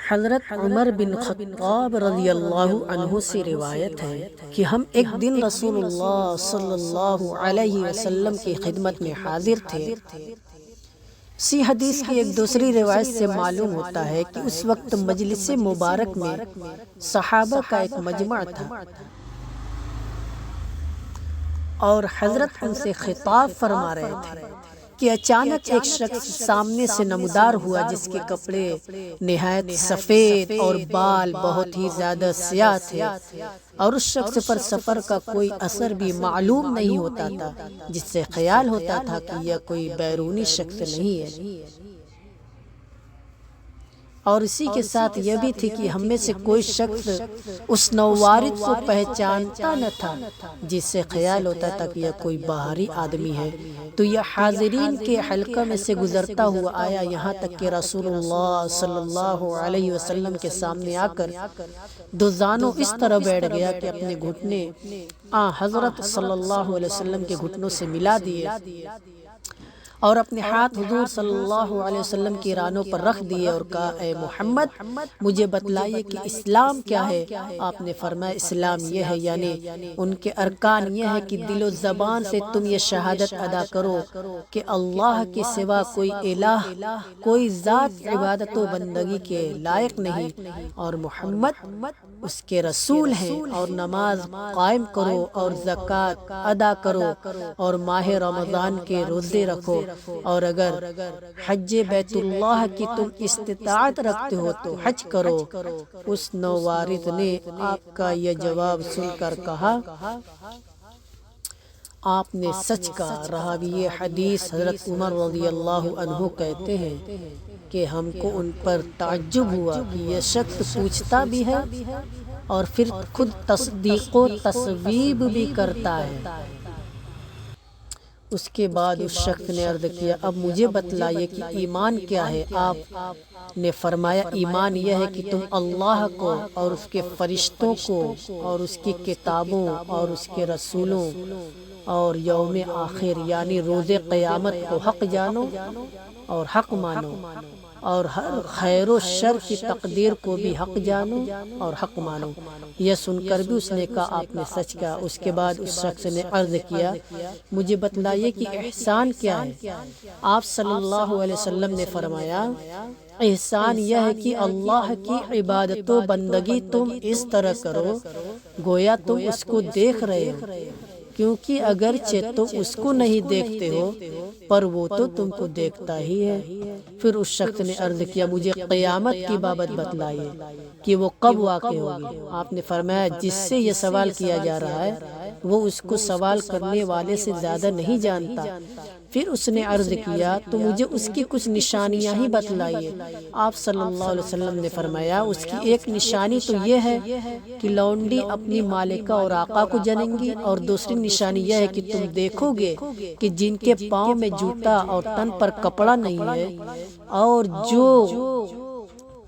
حضرت عمر بن خطاب رضی اللہ عنہ سے روایت ہے کہ ہم ایک دن رسول اللہ صلی اللہ علیہ وسلم کی خدمت میں حاضر تھے۔ اسی حدیث کی ایک دوسری روایت سے معلوم ہوتا ہے کہ اس وقت مجلس مبارک میں صحابہ کا ایک مجمع تھا اور حضرت ان سے خطاب فرما رہے تھے کہ اچانک ایک شخص سامنے سے نمودار ہوا جس کے کپڑے نہایت سفید اور بال بہت ہی زیادہ سیاہ تھے، اور اس شخص پر سفر کا کوئی اثر بھی معلوم نہیں ہوتا تھا، جس سے خیال ہوتا تھا کہ یہ کوئی بیرونی شخص نہیں ہے۔ اور اسی کے ساتھ یہ بھی تھی کہ ہم میں سے کوئی شخص اس نووارد کو پہچانتا نہ تھا، جس سے خیال ہوتا تھا کہ یہ کوئی باہری آدمی ہے۔ تو یہ حاضرین کے حلقہ میں سے گزرتا ہوا آیا، یہاں تک کہ رسول اللہ صلی اللہ علیہ وسلم کے سامنے آ کر دو زانوں اس طرح بیٹھ گیا کہ اپنے گھٹنے حضرت صلی اللہ علیہ وسلم کے گھٹنوں سے ملا دیے اور اپنے ہاتھ حضور صلی اللہ علیہ وسلم کی رانوں پر رکھ دیے اور کہا، اے محمد مجھے بتلائیے کہ اسلام کیا ہے؟ آپ نے فرمایا، اسلام یہ ہے، یعنی ان کے ارکان یہ ہے کہ دل و زبان سے تم یہ شہادت ادا کرو کہ اللہ کے سوا کوئی الہ، کوئی ذات عبادت و بندگی کے لائق نہیں، اور محمد اس کے رسول ہیں، اور نماز قائم کرو اور زکوٰۃ ادا کرو اور ماہ رمضان کے روزے رکھو، اور اگر حج بیت اللہ کی تم استطاعت رکھتے ہو تو حج کرو۔ اس نووارد نے آپ کا یہ جواب سن کر کہا، آپ نے سچ کہا۔ راوی حدیث حضرت عمر رضی اللہ عنہ کہتے ہیں کہ ہم کو ان پر تعجب ہوا کہ یہ شخص پوچھتا بھی ہے اور پھر خود تصدیق و تصویب بھی کرتا ہے۔ اس کے بعد اس شخص نے عرض کیا، اب مجھے بتلائیے کہ ایمان کیا ہے؟ آپ نے فرمایا، ایمان یہ ہے کہ تم اللہ کو اور اس کے فرشتوں کو اور اس کی کتابوں اور اس کے رسولوں اور یوم آخر یعنی روز قیامت کو حق جانو اور حق مانو، اور ہر خیر و شر کی تقدیر کو بھی حق جانو اور حق مانو۔ یہ سن کر بھی اس نے کہا، آپ نے سچ کہا۔ اس کے بعد اس شخص نے عرض کیا، مجھے بتلائیے کہ احسان کیا ہے؟ آپ صلی اللہ علیہ وسلم نے فرمایا، احسان یہ ہے کہ اللہ کی عبادت و بندگی تم اس طرح کرو گویا تم اس کو دیکھ رہے ہو، کیونکہ اگرچہ تم اس کو نہیں دیکھتے ہو پر وہ تو تم کو دیکھتا ہی ہے۔ پھر اس شخص نے عرض کیا، مجھے قیامت کی بابت بتلائیے کہ وہ کب واقع ہوگی؟ آپ نے فرمایا، جس سے یہ سوال کیا جا رہا ہے وہ اس کو سوال کرنے والے سے زیادہ نہیں جانتا۔ پھر اس نے عرض کیا، تو مجھے اس کی کچھ نشانیاں ہی بتلائیے۔ آپ صلی اللہ علیہ وسلم نے فرمایا، اس کی ایک نشانی تو یہ ہے کہ لونڈی اپنی مالکہ اور آقا کو جنیں گی، اور دوسری نشانی یہ ہے کہ تم دیکھو گے کہ جن کے پاؤں میں جوتا اور تن پر کپڑا نہیں ہے اور جو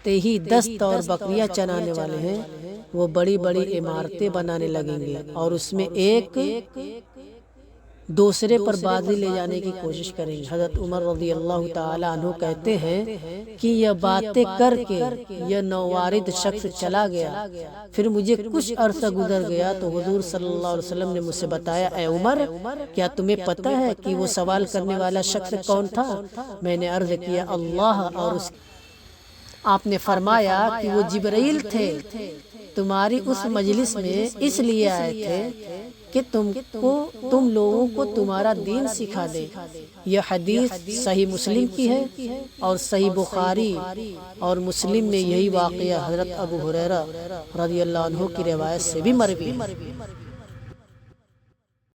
تہی دست اور بکریاں چرانے والے ہیں وہ بڑی بڑی عمارتیں بنانے لگیں گے، اور اس میں ایک دوسرے پر بازی لے جانے کی کوشش کریں گے۔ حضرت عمر رضی اللہ تعالیٰ عنہ کہتے ہیں کہ یہ باتیں کر کے یہ نووارد شخص چلا گیا۔ پھر مجھے کچھ عرصہ گزر گیا تو حضور صلی اللہ علیہ وسلم نے مجھ سے بتایا، اے عمر کیا تمہیں پتہ ہے کہ وہ سوال کرنے والا شخص کون تھا؟ میں نے عرض کیا، اللہ اور اس۔ آپ نے فرمایا کہ وہ جبرائیل تھے، تمہاری اس مجلس میں اس لیے آئے تھے کہ تم لوگوں کو تمہارا دین سکھا دے۔ یہ حدیث صحیح مسلم کی ہے، اور صحیح بخاری اور مسلم میں یہی واقعہ حضرت ابو ہریرہ رضی اللہ عنہ کی روایت سے بھی مروی ہے۔